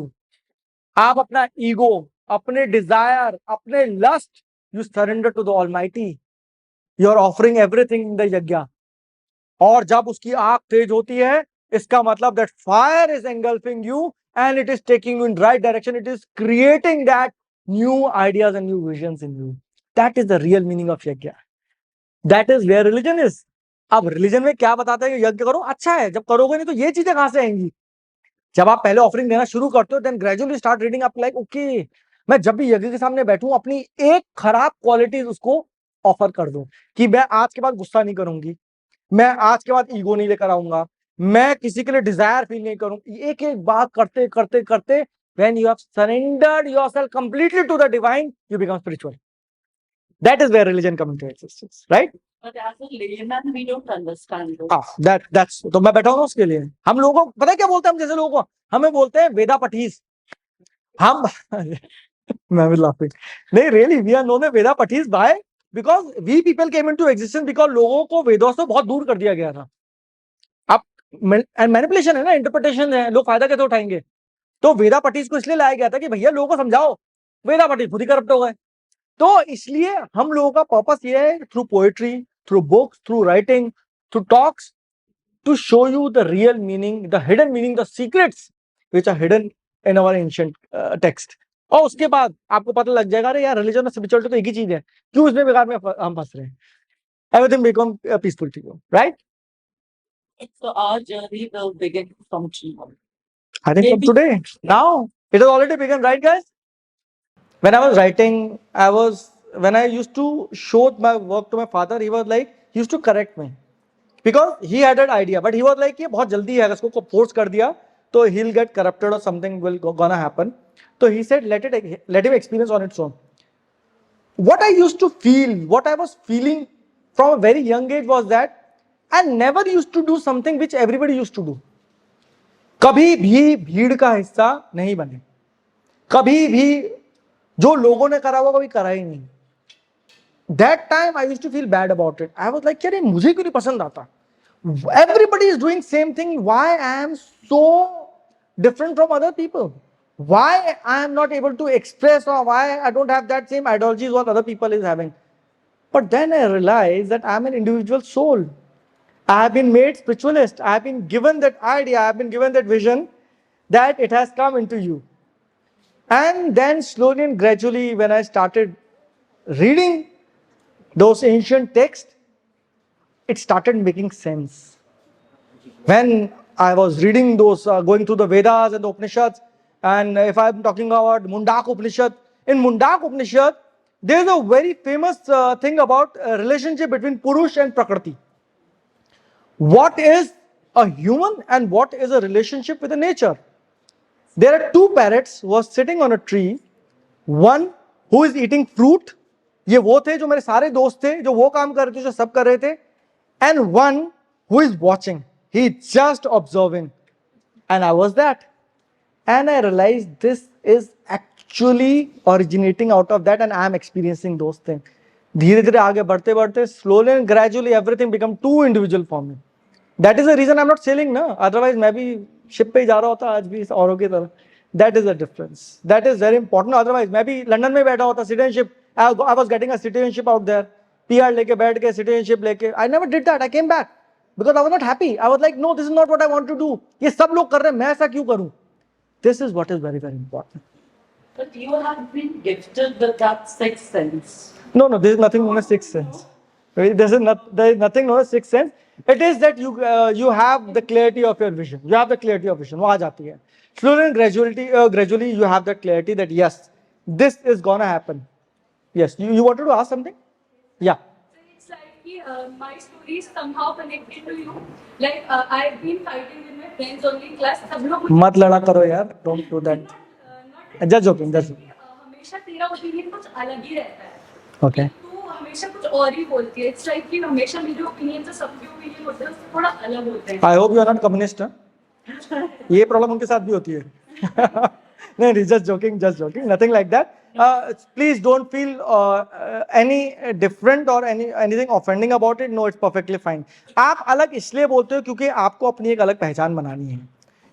आप अपना ego, अपने desire, अपने lust, you surrender to the Almighty. You are offering everything in the yajna. और जब उसकी आग तेज होती है, इसका मतलब that fire is engulfing you and it is taking you in right direction. It is creating that new ideas and new visions in you. That is the real meaning of yajna. That is where religion is. अब religion में क्या बताता है कि यज्ञ करो, अच्छा है. जब करोगे नहीं तो ये चीजें कहां से आएंगी? जब आप पहले ऑफरिंग देना शुरू करते हो, देन ग्रेजुअली स्टार्ट रीडिंग, आप लाइक ओके, मैं जब भी यज्ञ के सामने बैठूं अपनी एक खराब क्वालिटी उसको ऑफर कर दूं कि मैं आज के बाद गुस्सा नहीं करूंगी, मैं आज के बाद ईगो नहीं लेकर आऊंगा, मैं किसी के लिए डिजायर फील नहीं करूंगी। एक एक बात करते करते करते when you have surrendered yourself completely to the divine, you become spiritual. That is where religion comes into existence, right? But as a layman, we don't understand this. That's तो मैं बैठा हूँ ना उसके लिए। हम लोगों को पता है क्या बोलते हैं, हम जैसे लोगों को हमें बोलते हैं वेदा पठीस। हम मैं भी laughing. नहीं, really we are known as Veda पठीस by because we people came into existence because लोगों को वेदों से बहुत दूर कर दिया गया था। अब मैनिपुलेशन है ना, इंटरप्रिटेशन है, लोग फायदा कैसे उठाएंगे। तो वेदा पठीस को इसलिए लाया गया था कि भैया लोगों को समझाओ, वेदा पठीस खुद ही करप्ट हो गए। तो इसलिए हम लोगों का पर्पस ये है, through poetry, through books, through writing, through talks, to show you the real meaning, the hidden meaning, the secrets which are hidden in our ancient text. और उसके बाद आपको पता लग जाएगा, अरे यार रिलीजन और स्पिरिचुअलिटी तो एक ही चीज है, क्यों इसमें बेकार में हम फंस रहे हैं। Everything become peaceful to you, right? So our journey will begin from tomorrow. I think from today, now it has already begun, right, guys? When I was writing, when I used to show my work to my father, he was like, he used to correct me. Because he had that idea, but he was like, ये बहुत जल्दी है, अगर इसको force कर दिया तो he'll get corrupted or something will gonna happen. So he said, let him experience on its own. What I used to feel, what I was feeling from a very young age was that I never used to do something which everybody used to do. कभी भी भीड़ का हिस्सा नहीं बने, कभी भी जो लोगों ने करा वो कभी करा ही नहीं. That time I used to feel bad about it. I was like, यार मुझे क्यों नहीं पसंद आता? Everybody is doing same thing. Why I am so different from other people? Why I am not able to express, or why I don't have that same ideologies what other people is having? But then I realized that I am an individual soul. I have been made spiritualist. I have been given that idea. I have been given that vision that it has come into you. And then slowly and gradually, when I started reading those ancient texts, it started making sense. When I was reading those, going through the Vedas and the Upanishads, and if I'm talking about Mundak Upanishad, in Mundak Upanishad, there's a very famous thing about a relationship between Purush and Prakriti. What is a human and what is a relationship with the nature? There are two parrots who are sitting on a tree, one who is eating fruit, ये वो थे जो मेरे सारे दोस्त थे, जो वो काम कर रहे थे, जो सब कर रहे थे, and one who is watching, he just observing, and I was that, and I realized this is actually originating out of that, and I am experiencing those things. धीरे धीरे आगे बढ़ते बढ़ते, slowly and gradually everything become too individual for me. That is the reason I'm not sailing ना, otherwise मैं भी ship पे ही जा रहा होता आज भी औरों की तरह. That is the difference. That is very important. Otherwise मैं भी लंदन में बैठा होता, citizenship, I was getting a citizenship out there, PR लेके बैठ के citizenship लेके. I never did that. I came back because I was not happy. I was like, no, this is not what I want to do. ये सब लोग कर रहे हैं, मैं ऐसा क्यों करूं? This is what is very, very important. But you have been gifted with that sixth sense. No, there is nothing known as sixth sense. There is nothing known as sixth sense. It is that you have the clarity of your vision. You have the clarity of vision. वो आ जाती है. Slowly and gradually you have that clarity that yes, this is gonna happen. Yes, you wanted to ask something? Yeah. So it's like my story is somehow connected to you. Like I've been fighting with my friends only in class. सब लोग मत लड़ा करो यार. Don't do that. Just joking. हमेशा तेरा opinion कुछ अलग ही रहता है. Okay. तू हमेशा कुछ और ही बोलती है. It's like कि हमेशा मेरे ओपिनियन से सबके ओपिनियन होते हैं, उससे थोड़ा अलग होते हैं. I hope you are not communist. Huh? ये प्रॉब्लम उनके साथ भी होती है. नहीं, just joking, nothing like that. Please don't feel any different or anything offending about it. No, it's perfectly fine. आप अलग इसलिए बोलते हो क्योंकि आपको अपनी एक अलग पहचान बनानी है.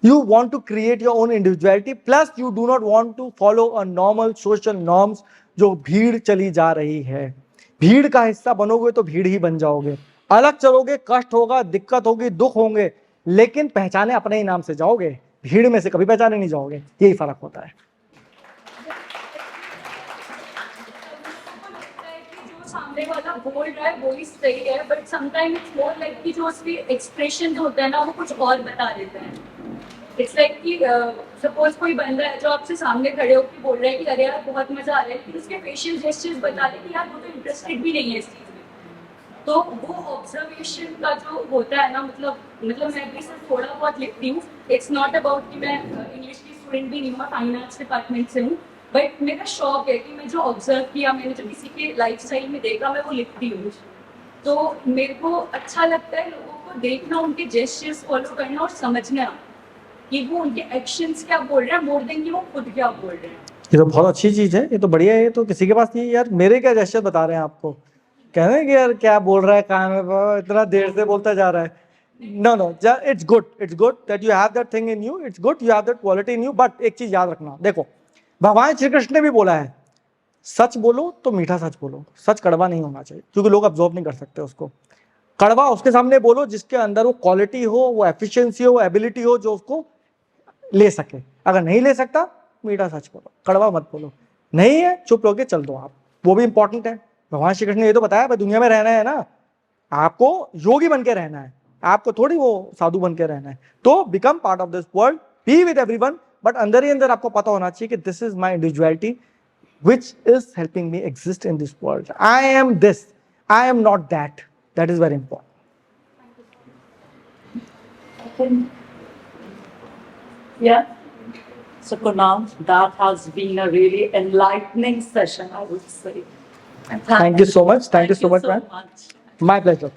You want to create your own individuality. Plus, you do not want to follow a normal social norms जो भीड़ चली जा रही है. भीड़ का हिस्सा बनोगे तो भीड़ ही बन जाओगे. अलग चलोगे, कष्ट होगा, दिक्कत होगी, दुख होंगे, लेकिन पहचाने अपने ही नाम से जाओगे. भीड़ में से कभी पहचाने नहीं जाओगे. यही फर्क होता है. सामने वाला बोल रहा है वो ही सही है, but sometimes it's more like कि जो उसके expressions होते हैं ना वो कुछ और बता देते हैं. इट्स लाइक कि सपोज कोई बंदा है जो आपसे सामने खड़े होकर बोल रहा है कि अरे यार बहुत मजा आ रहा है, लेकिन उसके फेशियल जेस्चर्स बता दे कि यार वो तो इंटरेस्टेड भी नहीं है इस चीज में। तो वो ऑब्जर्वेशन का जो होता है ना, मतलब मैं भी सिर्फ थोड़ा बहुत लिखती हूँ। इट्स नॉट अबाउट कि मैं इंग्लिश की स्टूडेंट भी नहीं हूँ, मैं फाइन आर्ट्स डिपार्टमेंट से हूँ, बट मेरा शौक है कि मैं जो ऑब्जर्व किया, मैंने जो किसी के लाइफस्टाइल में देखा, मैं वो लिखती हूँ। तो मेरे को अच्छा लगता है लोगों को देखना, उनके जेस्चर्स फॉलो करना और समझना कि वो उनके एक्शंस क्या बोल रहे हैं, मोर देन कि वो खुद क्या बोल रहे हैं। ये तो बहुत अच्छी चीज है, ये तो बढ़िया है। ये तो किसी के पास नहीं है यार, मेरे क्या जेस्चर बता रहे हैं आपको, कह रहे हैं कि यार क्या बोल रहा है, कहाँ में इतना देर से बोलता जा रहा है। No no, it's good that you have that thing in you, it's good you have that quality in you. But एक चीज याद रखना, देखो भगवान श्री कृष्ण ने भी बोला है, सच बोलो तो मीठा सच बोलो, सच कड़वा नहीं होना चाहिए, क्योंकि लोग अब्जॉर्व नहीं कर सकते उसको। कड़वा उसके सामने बोलो जिसके अंदर वो क्वालिटी हो, वो एफिशिएंसी हो, वो एबिलिटी हो, जो उसको ले सके। अगर नहीं ले सकता, मीठा सच बोलो, कड़वा मत बोलो। नहीं है, चुप रहोगे चल दो आप, वो भी इंपॉर्टेंट है। भगवान श्री कृष्ण ने ये तो बताया, भाई दुनिया में रहना है ना, आपको योगी बन के रहना है, आपको थोड़ी वो साधु बन के रहना है। तो become part of this world, be with everyone, but अंदर ही अंदर आपको पता होना चाहिए कि this is my individuality which is helping me exist in this world. I am this, I am not that. That is very important. Yeah. So Kunal, that has been a really enlightening session, I would say. Thank you so much. Thank you so much, man. much. My pleasure.